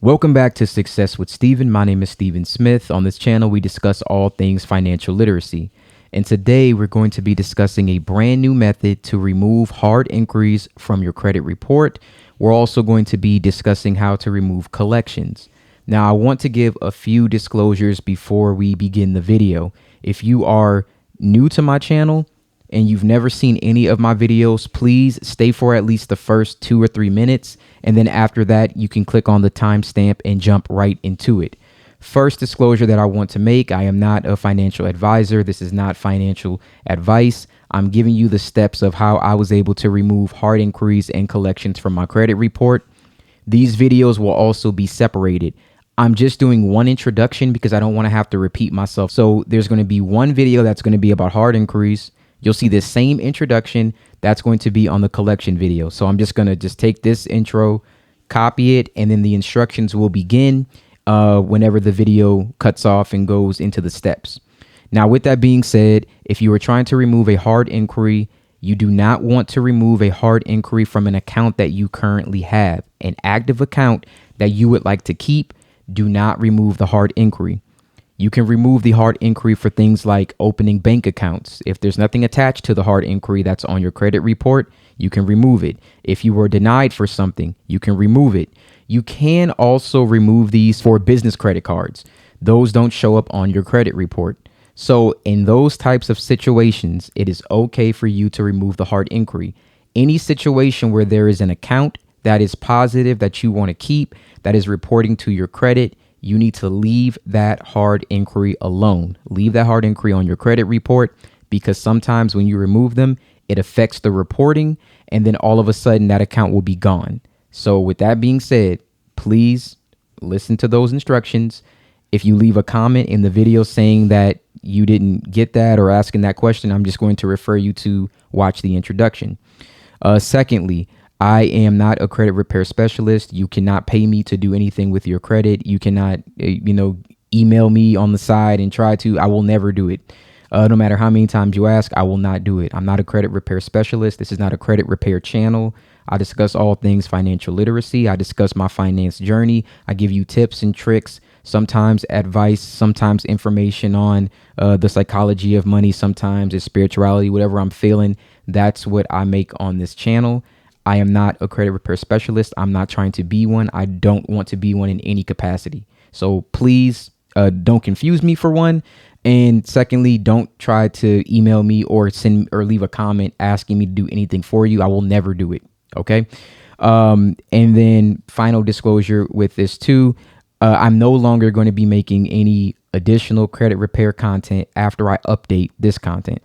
Welcome back to Success with Steven. My name is Steven Smith. On this channel, we discuss all things financial literacy. And today we're going to be discussing a brand new method to remove hard inquiries from your credit report. We're also going to be discussing how to remove collections. Now, I want to give a few disclosures before we begin the video. If you are new to my channel and you've never seen any of my videos, please stay for at least the first 2 or 3 minutes. And then after that, you can click on the timestamp and jump right into it. First disclosure that I want to make, I am not a financial advisor. This is not financial advice. I'm giving you the steps of how I was able to remove hard inquiries and collections from my credit report. These videos will also be separated. I'm just doing one introduction because I don't want to have to repeat myself. So there's going to be one video that's going to be about hard inquiries. You'll see this same introduction that's going to be on the collection video. So I'm just going to take this intro, copy it, and then the instructions will begin whenever the video cuts off and goes into the steps. Now, with that being said, if you are trying to remove a hard inquiry, you do not want to remove a hard inquiry from an account that you currently have. An active account that you would like to keep, do not remove the hard inquiry. You can remove the hard inquiry for things like opening bank accounts. If there's nothing attached to the hard inquiry that's on your credit report, you can remove it. If you were denied for something, you can remove it. You can also remove these for business credit cards. Those don't show up on your credit report. So in those types of situations, it is okay for you to remove the hard inquiry. Any situation where there is an account that is positive that you want to keep, that is reporting to your credit, you need to leave that hard inquiry alone. Leave that hard inquiry on your credit report, because sometimes when you remove them, it affects the reporting, and then all of a sudden that account will be gone. So with that being said, please listen to those instructions. If you leave a comment in the video saying that you didn't get that or asking that question, I'm just going to refer you to watch the introduction. Secondly, I am not a credit repair specialist. You cannot pay me to do anything with your credit. You cannot, email me on the side and try to. I will never do it. No matter how many times you ask, I will not do it. I'm not a credit repair specialist. This is not a credit repair channel. I discuss all things financial literacy. I discuss my finance journey. I give you tips and tricks, sometimes advice, sometimes information on the psychology of money. Sometimes it's spirituality, whatever I'm feeling. That's what I make on this channel. I am not a credit repair specialist. I'm not trying to be one. I don't want to be one in any capacity. So please don't confuse me, for one. And secondly, don't try to email me or send or leave a comment asking me to do anything for you. I will never do it. Okay. And then final disclosure with this too, I'm no longer going to be making any additional credit repair content after I update this content.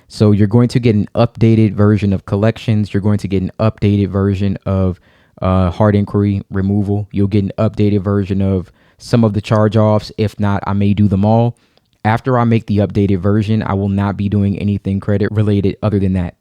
So you're going to get an updated version of collections. You're going to get an updated version of hard inquiry removal. You'll get an updated version of some of the charge-offs. If not, I may do them all. After I make the updated version, I will not be doing anything credit related other than that.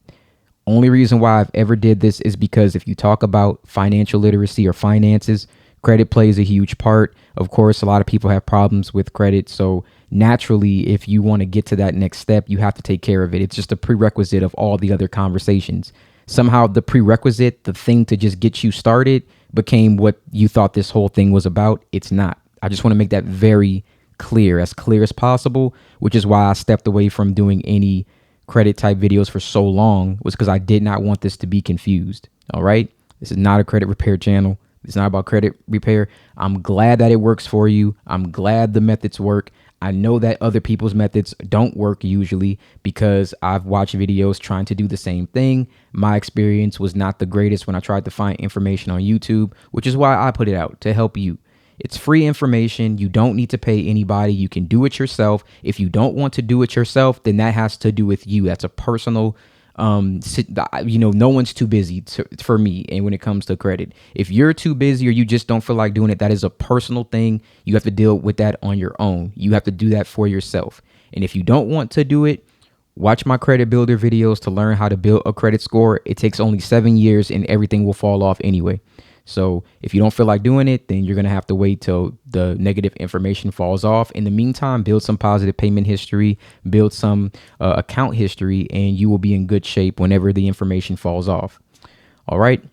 Only reason why I've ever did this is because if you talk about financial literacy or finances, credit plays a huge part. Of course, a lot of people have problems with credit. So naturally, if you want to get to that next step, you have to take care of it. It's just a prerequisite of all the other conversations. Somehow the prerequisite, the thing to just get you started, became what you thought this whole thing was about. It's not. I just want to make that very clear as possible, which is why I stepped away from doing any credit type videos for so long, was because I did not want this to be confused. All right. This is not a credit repair channel. It's not about credit repair. I'm glad that it works for you. I'm glad the methods work. I know that other people's methods don't work usually because I've watched videos trying to do the same thing. My experience was not the greatest when I tried to find information on YouTube, which is why I put it out to help you. It's free information. You don't need to pay anybody. You can do it yourself. If you don't want to do it yourself, then that has to do with you. That's a personal no one's too busy for me. And when it comes to credit, if you're too busy or you just don't feel like doing it, that is a personal thing. You have to deal with that on your own. You have to do that for yourself. And if you don't want to do it, watch my credit builder videos to learn how to build a credit score. It takes only 7 years and everything will fall off anyway. So if you don't feel like doing it, then you're going to have to wait till the negative information falls off. In the meantime, build some positive payment history, build some account history, and you will be in good shape whenever the information falls off. All right.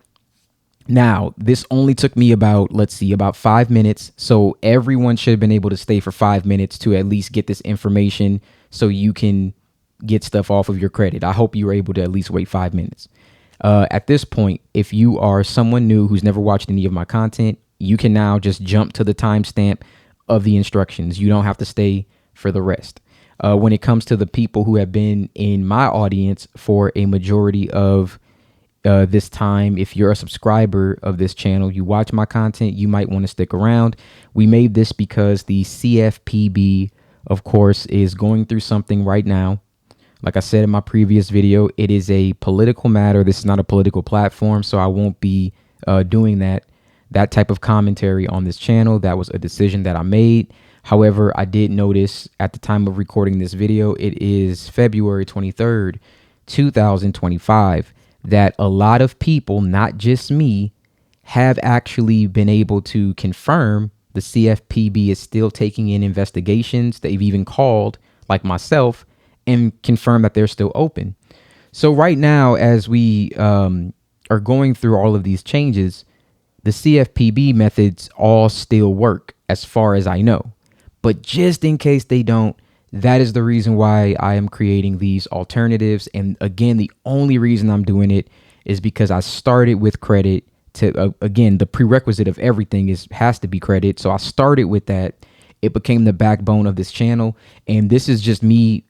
Now, this only took me about, let's see, about 5 minutes. So everyone should have been able to stay for 5 minutes to at least get this information so you can get stuff off of your credit. I hope you were able to at least wait 5 minutes. At this point, if you are someone new who's never watched any of my content, you can now just jump to the timestamp of the instructions. You don't have to stay for the rest. When it comes to the people who have been in my audience for a majority of this time, if you're a subscriber of this channel, you watch my content, you might want to stick around. We made this because the CFPB, of course, is going through something right now. Like I said in my previous video, it is a political matter. This is not a political platform, so I won't be doing that type of commentary on this channel. That was a decision that I made. However, I did notice at the time of recording this video, it is February 23rd, 2025, that a lot of people, not just me, have actually been able to confirm the CFPB is still taking in investigations. They've even called, like myself, and confirm that they're still open. So right now, as we are going through all of these changes, the CFPB methods all still work as far as I know. But just in case they don't, that is the reason why I am creating these alternatives. And again, the only reason I'm doing it is because I started with credit to, again, the prerequisite of everything has to be credit. So I started with that. It became the backbone of this channel. And this is just me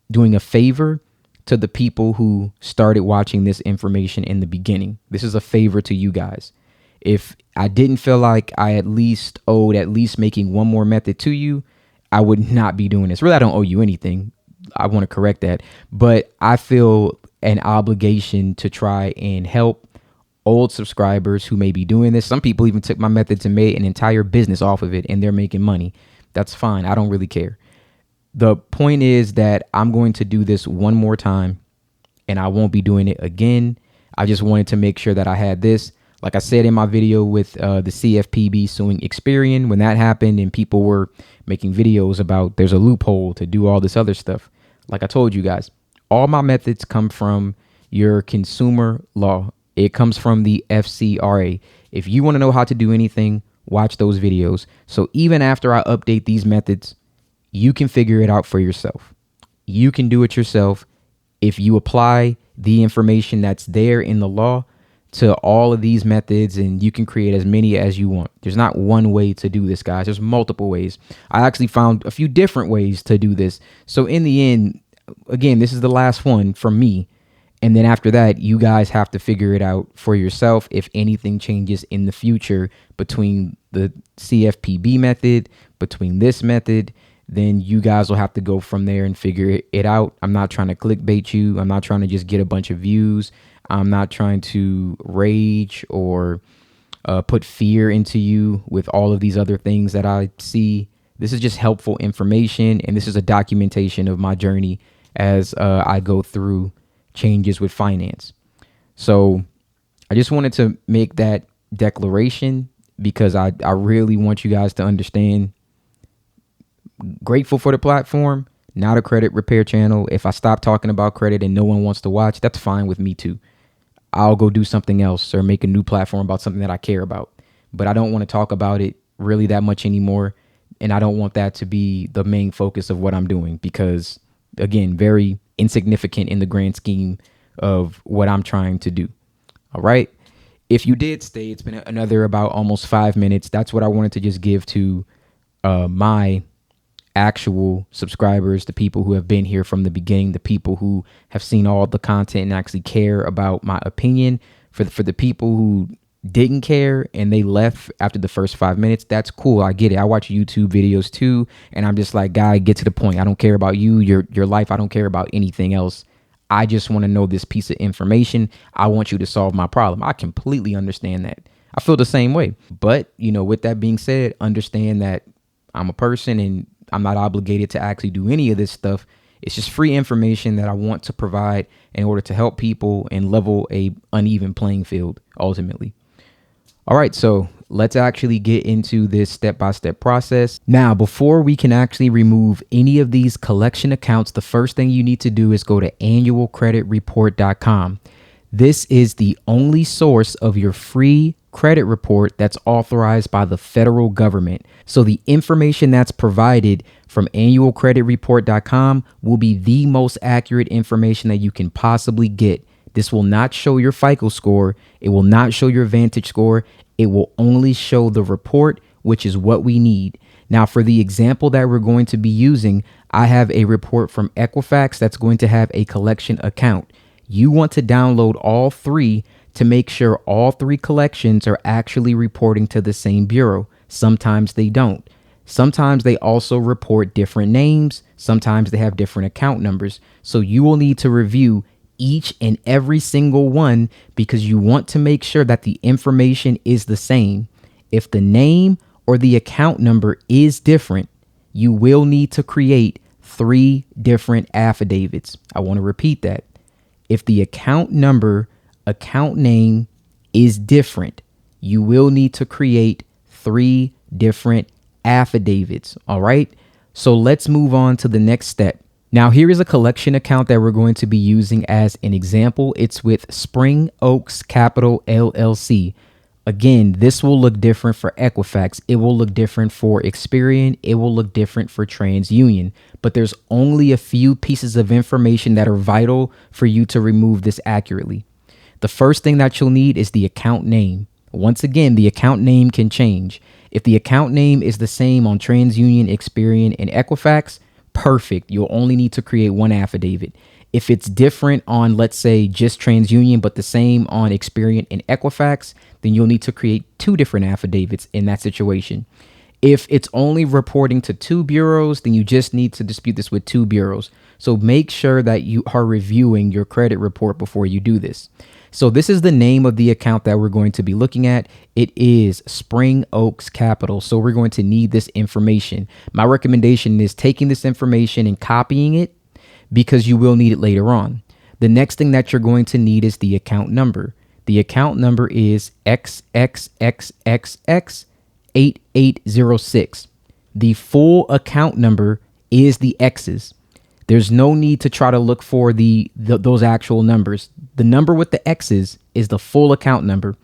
doing a favor to the people who started watching this information in the beginning. This is a favor to you guys. If I didn't feel like I at least owed at least making one more method to you, I would not be doing this. Really, I don't owe you anything. I want to correct that. But I feel an obligation to try and help old subscribers who may be doing this. Some people even took my methods and made an entire business off of it, and they're making money. That's fine. I don't really care. The point is that I'm going to do this one more time, and I won't be doing it again. I just wanted to make sure that I had this. Like I said in my video with the CFPB suing Experian, when that happened and people were making videos about there's a loophole to do all this other stuff. Like I told you guys, all my methods come from your consumer law. It comes from the FCRA. If you want to know how to do anything, watch those videos. So even after I update these methods, you can figure it out for yourself. You can do it yourself. If you apply the information that's there in the law to all of these methods, and you can create as many as you want. There's not one way to do this, guys. There's multiple ways. I actually found a few different ways to do this. So in the end, again, this is the last one from me. And then after that, you guys have to figure it out for yourself. If anything changes in the future between the CFPB method, between this method, then you guys will have to go from there and figure it out. I'm not trying to clickbait you. I'm not trying to just get a bunch of views. I'm not trying to rage or put fear into you with all of these other things that I see. This is just helpful information, and this is a documentation of my journey as I go through changes with finance. So I just wanted to make that declaration because I really want you guys to understand. Grateful for the platform, not a credit repair channel. If I stop talking about credit and no one wants to watch, that's fine with me too. I'll go do something else or make a new platform about something that I care about. But I don't want to talk about it really that much anymore. And I don't want that to be the main focus of what I'm doing because, again, very insignificant in the grand scheme of what I'm trying to do. All right. If you did stay, it's been another about almost 5 minutes. That's what I wanted to just give to my actual subscribers, the people who have been here from the beginning, the people who have seen all the content and actually care about my opinion. For the people who didn't care and they left after the first 5 minutes, that's cool. I get it. I watch YouTube videos too, and I'm just like, guy, get to the point. I don't care about you, your life. I don't care about anything else. I just want to know this piece of information. I want you to solve my problem. I completely understand that. I feel the same way. But, with that being said, understand that I'm a person and I'm not obligated to actually do any of this stuff. It's just free information that I want to provide in order to help people and level a uneven playing field ultimately. All right, so let's actually get into this step-by-step process. Now, before we can actually remove any of these collection accounts, the first thing you need to do is go to annualcreditreport.com. This is the only source of your free credit report that's authorized by the federal government. So the information that's provided from annualcreditreport.com will be the most accurate information that you can possibly get. This will not show your FICO score. It will not show your Vantage score. It will only show the report, which is what we need. Now, for the example that we're going to be using, I have a report from Equifax that's going to have a collection account. You want to download all three to make sure all three collections are actually reporting to the same bureau. Sometimes they don't. Sometimes they also report different names. Sometimes they have different account numbers. So you will need to review each and every single one because you want to make sure that the information is the same. If the name or the account number is different, you will need to create 3 different affidavits. I want to repeat that. If the account number, account name is different, you will need to create 3 different affidavits. All right. So let's move on to the next step. Now, here is a collection account that we're going to be using as an example. It's with Spring Oaks Capital LLC. Again, this will look different for Equifax. It will look different for Experian. It will look different for TransUnion. But there's only a few pieces of information that are vital for you to remove this accurately. The first thing that you'll need is the account name. Once again, the account name can change. If the account name is the same on TransUnion, Experian, and Equifax, perfect. You'll only need to create 1 affidavit. If it's different on, let's say, just TransUnion, but the same on Experian and Equifax, then you'll need to create 2 different affidavits in that situation. If it's only reporting to 2 bureaus, then you just need to dispute this with 2 bureaus. So make sure that you are reviewing your credit report before you do this. So this is the name of the account that we're going to be looking at. It is Spring Oaks Capital. So we're going to need this information. My recommendation is taking this information and copying it because you will need it later on. The next thing that you're going to need is the account number. The account number is XXXXX8806. The full account number is the X's. There's no need to try to look for those actual numbers. The number with the X's is the full account number.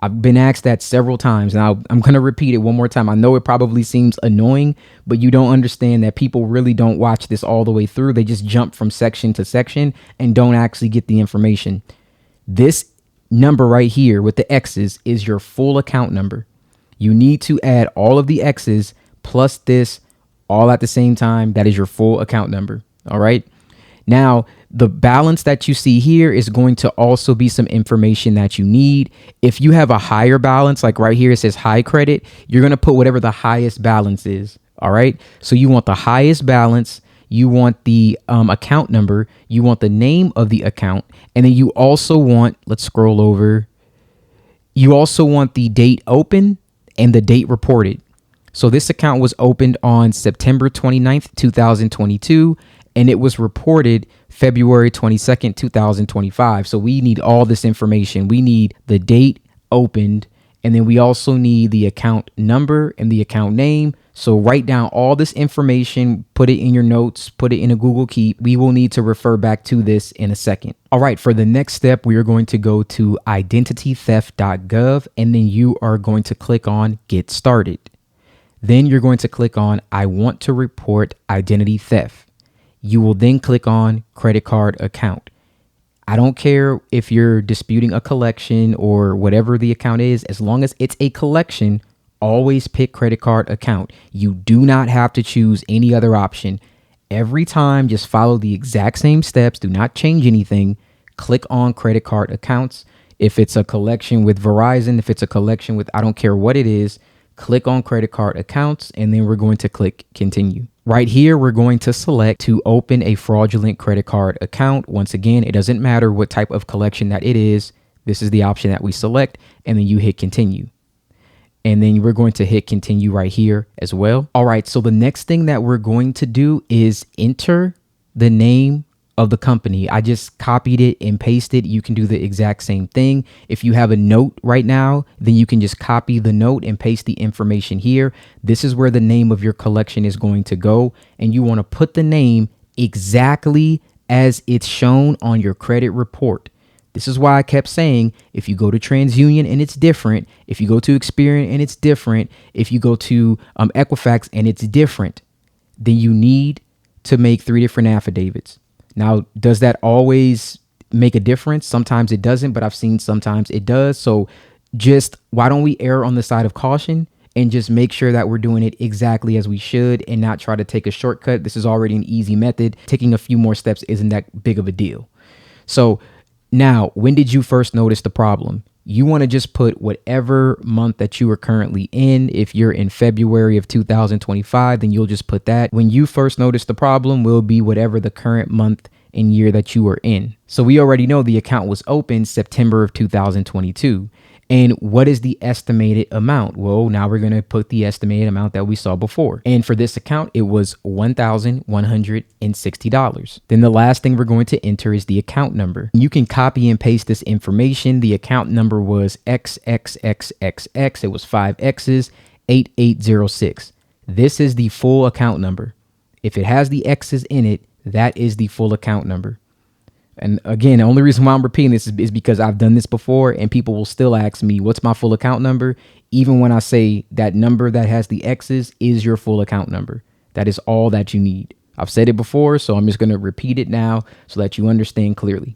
I've been asked that several times, and I'm going to repeat it one more time. I know it probably seems annoying, but you don't understand that people really don't watch this all the way through. They just jump from section to section and don't actually get the information. This number right here with the X's is your full account number. You need to add all of the X's plus this all at the same time. That is your full account number. All right. Now, the balance that you see here is going to also be some information that you need. If you have a higher balance, like right here, it says high credit, you're going to put whatever the highest balance is. All right. So you want the highest balance. You want the account number. You want the name of the account. And then you also want, let's scroll over. You also want the date open and the date reported. So this account was opened on September 29th, 2022. And it was reported February 22nd, 2025. So we need all this information. We need the date opened, and then we also need the account number and the account name. So write down all this information, put it in your notes, put it in a Google Keep. We will need to refer back to this in a second. All right, for the next step, we are going to go to Identitytheft.gov, and then you are going to click on Get Started. Then you're going to click on I want to report identity theft. You will then click on credit card account. I don't care if you're disputing a collection or whatever the account is, as long as it's a collection, always pick credit card account. You do not have to choose any other option. Every time, just follow the exact same steps. Do not change anything. Click on credit card accounts. If it's a collection with Verizon, if it's a collection with, I don't care what it is, click on credit card accounts, and then we're going to click continue. Right here, we're going to select to open a fraudulent credit card account. Once again, it doesn't matter what type of collection that it is. This is the option that we select, and then you hit continue. And then we're going to hit continue right here as well. All right, so the next thing that we're going to do is enter the name of the company. I just copied it and pasted. You can do the exact same thing. If you have a note right now, then you can just copy the note and paste the information here. This is where the name of your collection is going to go. And you want to put the name exactly as it's shown on your credit report. This is why I kept saying, if you go to TransUnion and it's different, if you go to Experian and it's different, if you go to Equifax and it's different, then you need to make 3 different affidavits. Now, does that always make a difference? Sometimes it doesn't, but I've seen sometimes it does. So just why don't we err on the side of caution and just make sure that we're doing it exactly as we should and not try to take a shortcut? This is already an easy method. Taking a few more steps isn't that big of a deal. So now, when did you first notice the problem? You want to just put whatever month that you are currently in. If you're in February of 2025, then you'll just put that. When you first noticed the problem will be whatever the current month and year that you are in. So we already know the account was opened September of 2022. And what is the estimated amount? Well, now we're going to put the estimated amount that we saw before. And for this account, it was $1,160. Then the last thing we're going to enter is the account number. You can copy and paste this information. The account number was XXXXX. It was 5 X's, 8806. This is the full account number. If it has the X's in it, that is the full account number. And again, the only reason why I'm repeating this is because I've done this before and people will still ask me, what's my full account number? Even when I say that number that has the X's is your full account number. That is all that you need. I've said it before, so I'm just going to repeat it now so that you understand clearly.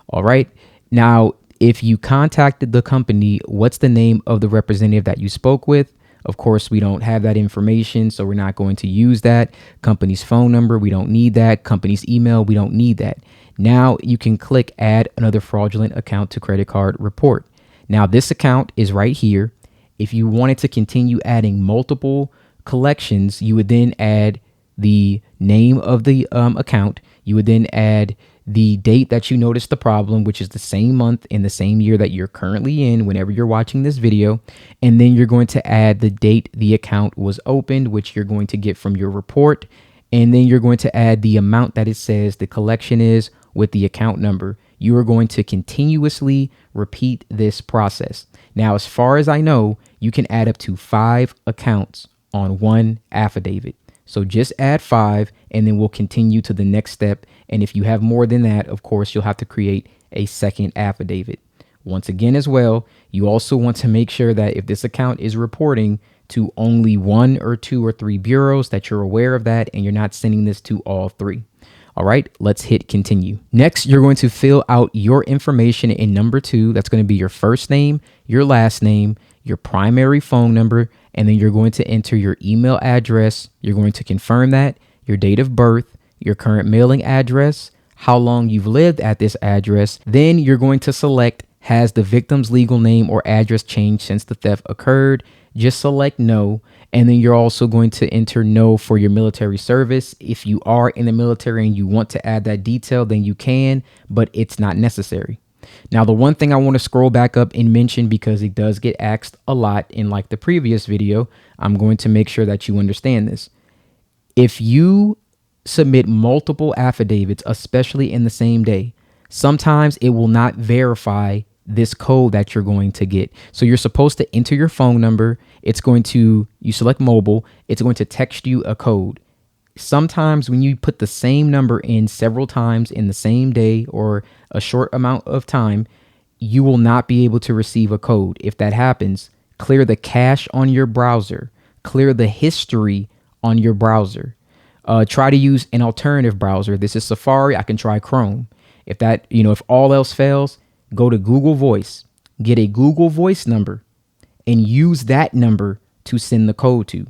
All right. Now, if you contacted the company, what's the name of the representative that you spoke with? Of course, we don't have that information, so we're not going to use that. Company's phone number, we don't need that. Company's email, we don't need that. Now you can click add another fraudulent account to credit card report. Now this account is right here. If you wanted to continue adding multiple collections, you would then add the name of the account. You would then add the date that you noticed the problem, which is the same month in the same year that you're currently in whenever you're watching this video. And then you're going to add the date the account was opened, which you're going to get from your report. And then you're going to add the amount that it says the collection is with the account number. You are going to continuously repeat this process. Now, as far as I know, you can add up to 5 accounts on one affidavit. So just add 5 and then we'll continue to the next step. And if you have more than that, of course, you'll have to create a second affidavit. Once again, as well, you also want to make sure that if this account is reporting to only 1 or 2 or 3 bureaus, that you're aware of that and you're not sending this to all 3. All right, let's hit continue. Next, you're going to fill out your information in number 2. That's going to be your first name, your last name, your primary phone number, and then you're going to enter your email address. You're going to confirm that, your date of birth, your current mailing address, how long you've lived at this address. Then you're going to select, has the victim's legal name or address changed since the theft occurred? Just select no. And then you're also going to enter no for your military service. If you are in the military and you want to add that detail, then you can, but it's not necessary. Now, the one thing I want to scroll back up and mention, because it does get asked a lot in like the previous video, I'm going to make sure that you understand this. If you submit multiple affidavits, especially in the same day, sometimes it will not verify this code that you're going to get. So you're supposed to enter your phone number. It's going to, you select mobile, it's going to text you a code. Sometimes when you put the same number in several times in the same day or a short amount of time, you will not be able to receive a code. If that happens, clear the cache on your browser, clear the history on your browser. Try to use an alternative browser. This is Safari. I can try Chrome. If that, if all else fails, go to Google Voice, get a Google Voice number and use that number to send the code to.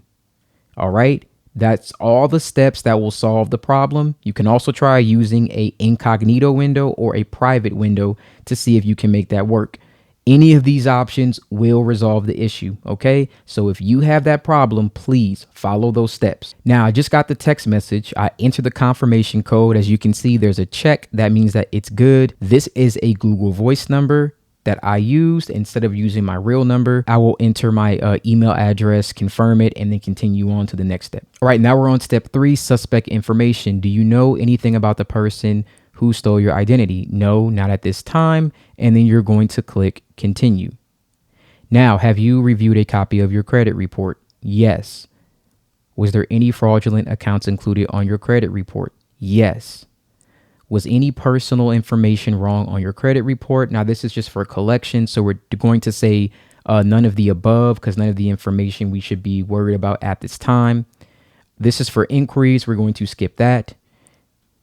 All right. That's all the steps that will solve the problem. You can also try using a incognito window or a private window to see if you can make that work. Any of these options will resolve the issue. Okay, so if you have that problem, please follow those steps. Now, I just got the text message. I entered the confirmation code. As you can see, there's a check. That means that it's good. This is a Google Voice number that I used. Instead of using my real number, I will enter my email address, confirm it, and then continue on to the next step. All right, now we're on step 3, suspect information. Do you know anything about the person who stole your identity? No, not at this time. And then you're going to click continue. Now, have you reviewed a copy of your credit report? Yes. Was there any fraudulent accounts included on your credit report? Yes. Was any personal information wrong on your credit report? Now, this is just for collection, so we're going to say none of the above because none of the information we should be worried about at this time. This is for inquiries. We're going to skip that.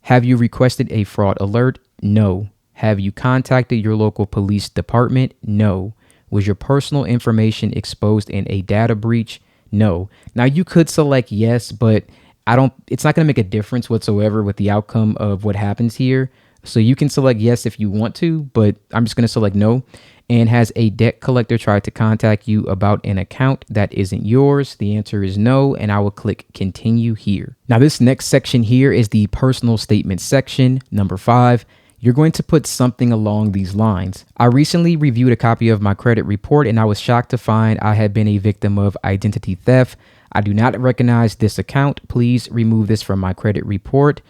Have you requested a fraud alert? No. Have you contacted your local police department? No. Was your personal information exposed in a data breach? No. Now you could select yes, but it's not going to make a difference whatsoever with the outcome of what happens here. So you can select yes if you want to, but I'm just going to select no. And has a debt collector tried to contact you about an account that isn't yours? The answer is no, and I will click continue here. Now this next section here is the personal statement section, number 5. You're going to put something along these lines. I recently reviewed a copy of my credit report and I was shocked to find I had been a victim of identity theft. I do not recognize this account. Please remove this from my credit report.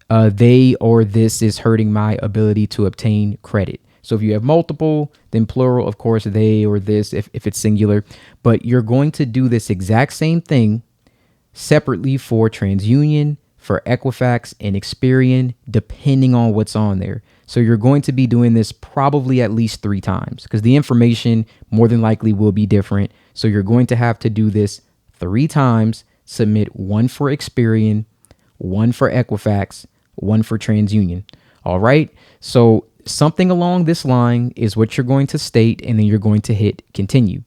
They or this is hurting my ability to obtain credit. So if you have multiple, then plural, of course, they or this if it's singular. But you're going to do this exact same thing separately for TransUnion, for Equifax, and Experian, depending on what's on there. So you're going to be doing this probably at least 3 times because the information more than likely will be different. So you're going to have to do this 3 times, submit 1 for Experian, 1 for Equifax, 1 for TransUnion. All right. So something along this line is what you're going to state, and then you're going to hit continue.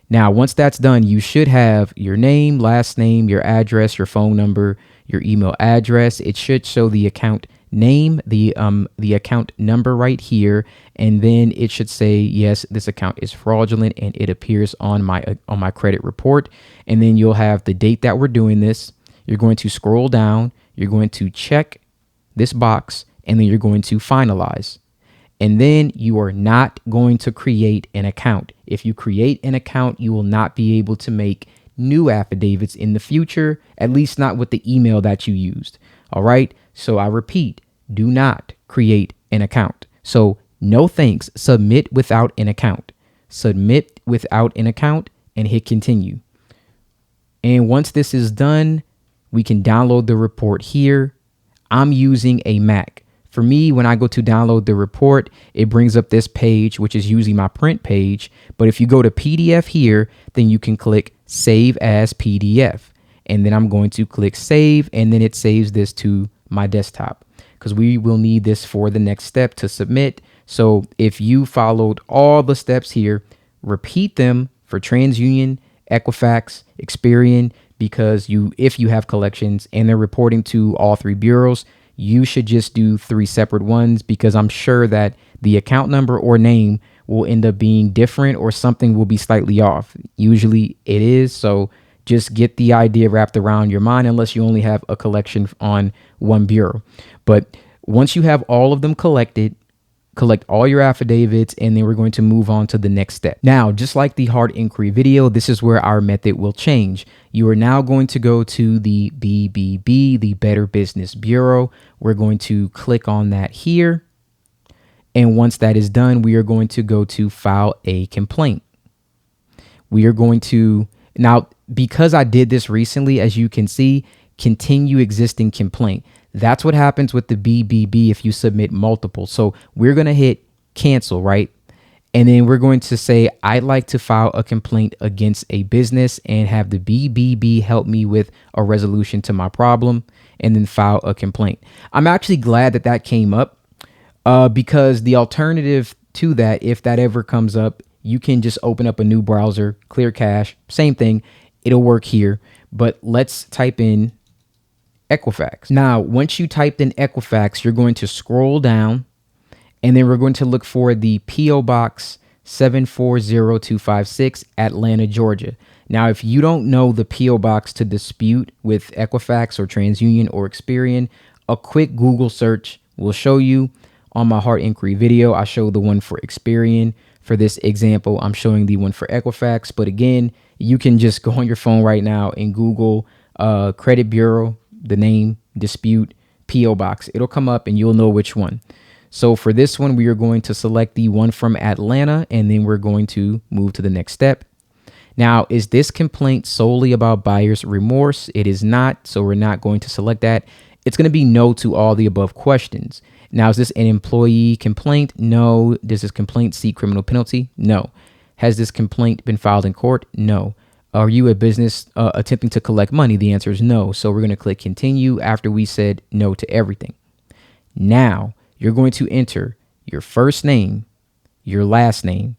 Now, once that's done, you should have your name, last name, your address, your phone number, your email address. It should show the account name, the account number right here, and then it should say, yes, this account is fraudulent, and it appears on my credit report. And then you'll have the date that we're doing this. You're going to scroll down. You're going to check this box, and then you're going to finalize. And then you are not going to create an account. If you create an account, you will not be able to make new affidavits in the future, at least not with the email that you used. All right. So I repeat, do not create an account. So no thanks. Submit without an account. Submit without an account and hit continue. And once this is done, we can download the report here. I'm using a Mac. For me, when I go to download the report, it brings up this page, which is usually my print page. But if you go to PDF here, then you can click Save as PDF. And then I'm going to click Save, and then it saves this to my desktop because we will need this for the next step to submit. So if you followed all the steps here, repeat them for TransUnion, Equifax, Experian, because if you have collections and they're reporting to all 3 bureaus, you should just do 3 separate ones because I'm sure that the account number or name will end up being different or something will be slightly off. Usually it is. So just get the idea wrapped around your mind unless you only have a collection on one bureau. But once you have all of them collected, collect all your affidavits, and then we're going to move on to the next step. Now, just like the hard inquiry video, this is where our method will change. You are now going to go to the BBB, the Better Business Bureau. We're going to click on that here. And once that is done, we are going to go to file a complaint. We are going to, now, because I did this recently, as you can see, continue existing complaint. That's what happens with the BBB if you submit multiple. So we're going to hit cancel, right? And then we're going to say, I'd like to file a complaint against a business and have the BBB help me with a resolution to my problem, and then file a complaint. I'm actually glad that that came up because the alternative to that, if that ever comes up, you can just open up a new browser, clear cache, same thing. It'll work here, but let's type in Equifax. Now, once you typed in Equifax, you're going to scroll down, and then we're going to look for the P.O. Box 740256, Atlanta, Georgia. Now, if you don't know the P.O. Box to dispute with Equifax or TransUnion or Experian, a quick Google search will show you. On my hard inquiry video, I show the one for Experian. For this example, I'm showing the one for Equifax. But again, you can just go on your phone right now and Google credit bureau, the name, dispute, P.O. Box. It'll come up and you'll know which one. So for this one, we are going to select the one from Atlanta, and then we're going to move to the next step. Now, is this complaint solely about buyer's remorse? It is not, so we're not going to select that. It's going to be no to all the above questions. Now, is this an employee complaint? No. Does this complaint seek criminal penalty? No. Has this complaint been filed in court? No. Are you a business attempting to collect money? The answer is no. So we're going to click continue after we said no to everything. Now, you're going to enter your first name, your last name,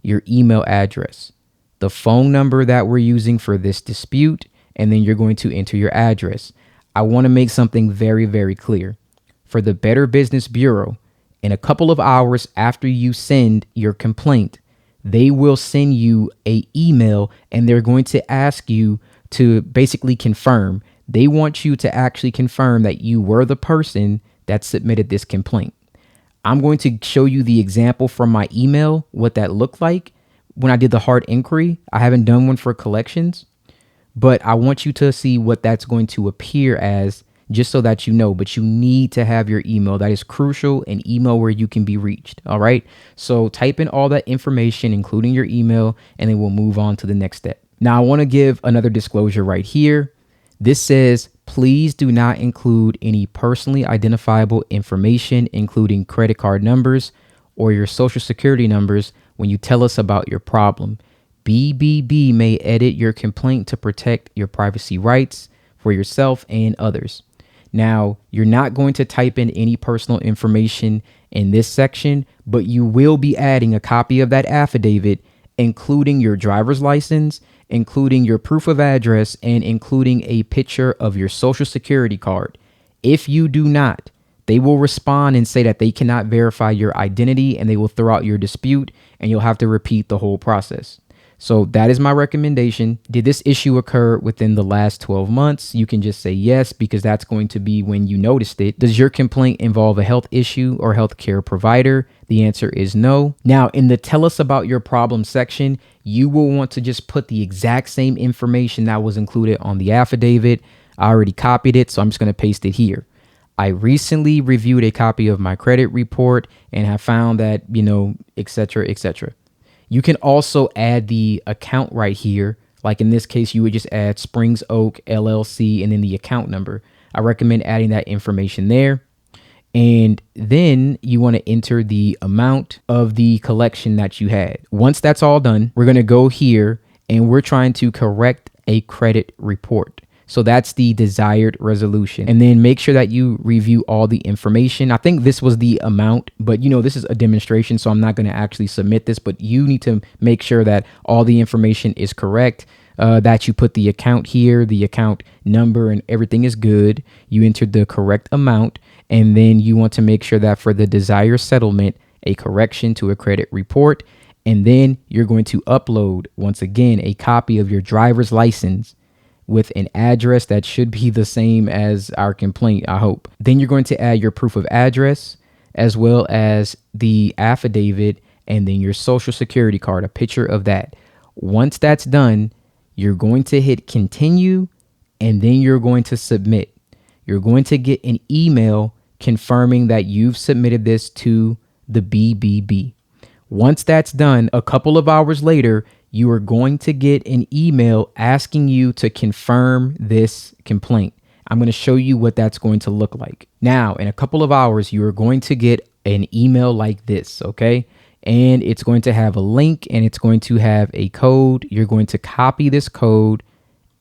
your email address, the phone number that we're using for this dispute, and then you're going to enter your address. I want to make something very, very clear. For the Better Business Bureau, in a couple of hours after you send your complaint, they will send you an email and they're going to ask you to basically confirm. They want you to actually confirm that you were the person that submitted this complaint. I'm going to show you the example from my email, what that looked like when I did the hard inquiry. I haven't done one for collections, but I want you to see what that's going to appear as, just so that you know. But you need to have your email. That is crucial, an email where you can be reached. All right. So type in all that information, including your email, and then we'll move on to the next step. Now, I want to give another disclosure right here. This says, please do not include any personally identifiable information, including credit card numbers or your social security numbers, when you tell us about your problem. BBB may edit your complaint to protect your privacy rights for yourself and others. Now, you're not going to type in any personal information in this section, but you will be adding a copy of that affidavit, including your driver's license, including your proof of address, and including a picture of your social security card. If you do not, they will respond and say that they cannot verify your identity and they will throw out your dispute and you'll have to repeat the whole process. So that is my recommendation. Did this issue occur within the last 12 months? You can just say yes, because that's going to be when you noticed it. Does your complaint involve a health issue or healthcare provider? The answer is no. Now, in the tell us about your problem section, you will want to just put the exact same information that was included on the affidavit. I already copied it, so I'm just going to paste it here. I recently reviewed a copy of my credit report and have found that, et cetera, et cetera. You can also add the account right here. Like in this case, you would just add Springs Oak LLC and then the account number. I recommend adding that information there. And then you want to enter the amount of the collection that you had. Once that's all done, we're going to go here and we're trying to correct a credit report. So that's the desired resolution. And then make sure that you review all the information. I think this was the amount, but this is a demonstration, so I'm not going to actually submit this, but you need to make sure that all the information is correct, that you put the account here, the account number, and everything is good. You entered the correct amount, and then you want to make sure that for the desired settlement, a correction to a credit report, and then you're going to upload, once again, a copy of your driver's license with an address that should be the same as our complaint, I hope. Then you're going to add your proof of address as well as the affidavit and then your social security card, a picture of that. Once that's done, you're going to hit continue and then you're going to submit. You're going to get an email confirming that you've submitted this to the BBB. Once that's done, a couple of hours later, you are going to get an email asking you to confirm this complaint. I'm going to show you what that's going to look like. Now, in a couple of hours, you are going to get an email like this, okay? And it's going to have a link and it's going to have a code. You're going to copy this code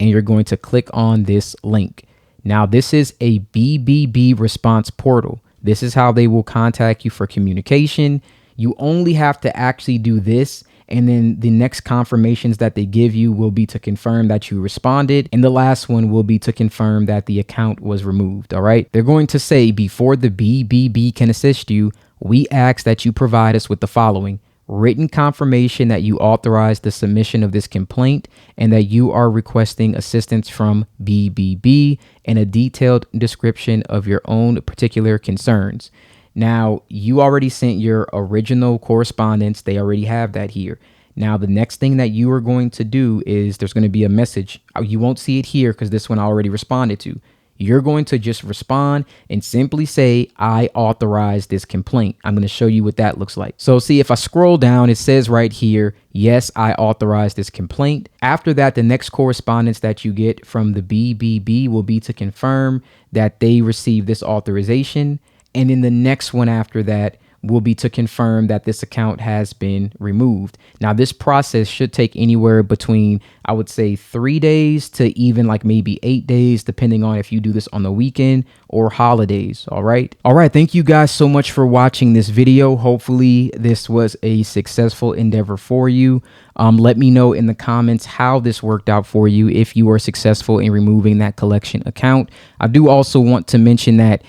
and you're going to click on this link. Now, this is a BBB response portal. This is how they will contact you for communication. You only have to actually do this. And then the next confirmations that they give you will be to confirm that you responded. And the last one will be to confirm that the account was removed. All right. They're going to say, before the BBB can assist you, we ask that you provide us with the following: written confirmation that you authorized the submission of this complaint and that you are requesting assistance from BBB, and a detailed description of your own particular concerns. Now, you already sent your original correspondence. They already have that here. Now, the next thing that you are going to do is there's going to be a message. You won't see it here because this one I already responded to. You're going to just respond and simply say, I authorize this complaint. I'm going to show you what that looks like. So see, if I scroll down, it says right here, yes, I authorize this complaint. After that, the next correspondence that you get from the BBB will be to confirm that they received this authorization. And then the next one after that will be to confirm that this account has been removed. Now, this process should take anywhere between, I would say, 3 days to even like maybe 8 days, depending on if you do this on the weekend or holidays. All right. Thank you guys so much for watching this video. Hopefully this was a successful endeavor for you. Let me know in the comments how this worked out for you if you were successful in removing that collection account. I do also want to mention that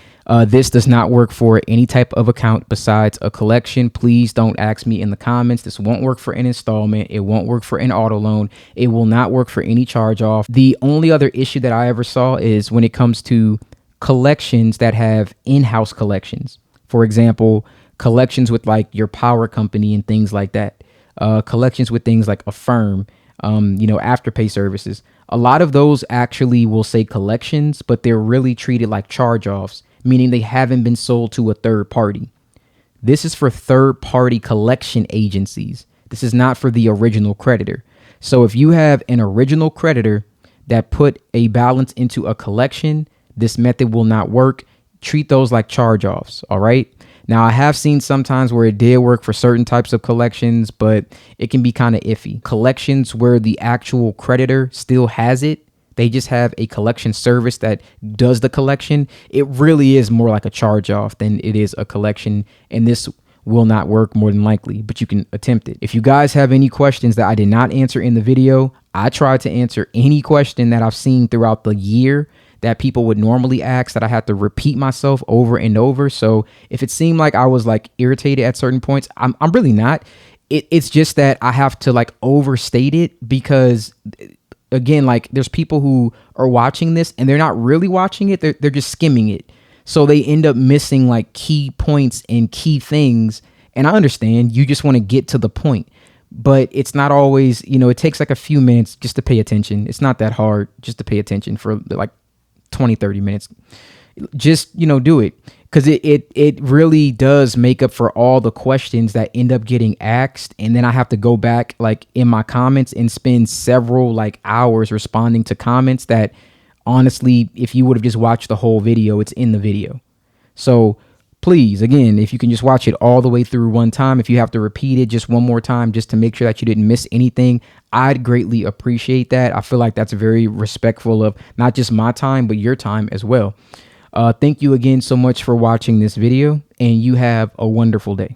this does not work for any type of account besides a collection. Please don't ask me in the comments. This won't work for an installment. It won't work for an auto loan. It will not work for any charge off. The only other issue that I ever saw is when it comes to collections that have in-house collections. For example, collections with like your power company and things like that. Collections with things like a firm, afterpay services. A lot of those actually will say collections, but they're really treated like charge-offs, meaning they haven't been sold to a third party. This is for third party collection agencies. This is not for the original creditor. So if you have an original creditor that put a balance into a collection, this method will not work. Treat those like charge-offs. All right. Now, I have seen sometimes where it did work for certain types of collections, but it can be kind of iffy. Collections where the actual creditor still has it, they just have a collection service that does the collection. It really is more like a charge off than it is a collection. And this will not work more than likely, but you can attempt it. If you guys have any questions that I did not answer in the video, I tried to answer any question that I've seen throughout the year that people would normally ask that I had to repeat myself over and over. So if it seemed like I was like irritated at certain points, I'm really not. It's just that I have to like overstate it because again, like there's people who are watching this and they're not really watching it. They're just skimming it. So they end up missing like key points and key things. And I understand you just want to get to the point, but it's not always, it takes like a few minutes just to pay attention. It's not that hard just to pay attention for like 20-30 minutes. Just, do it. Because it really does make up for all the questions that end up getting asked. And then I have to go back like in my comments and spend several like hours responding to comments that honestly, if you would have just watched the whole video, it's in the video. So please, again, if you can just watch it all the way through one time, if you have to repeat it just one more time just to make sure that you didn't miss anything, I'd greatly appreciate that. I feel like that's very respectful of not just my time, but your time as well. Thank you again so much for watching this video, and you have a wonderful day.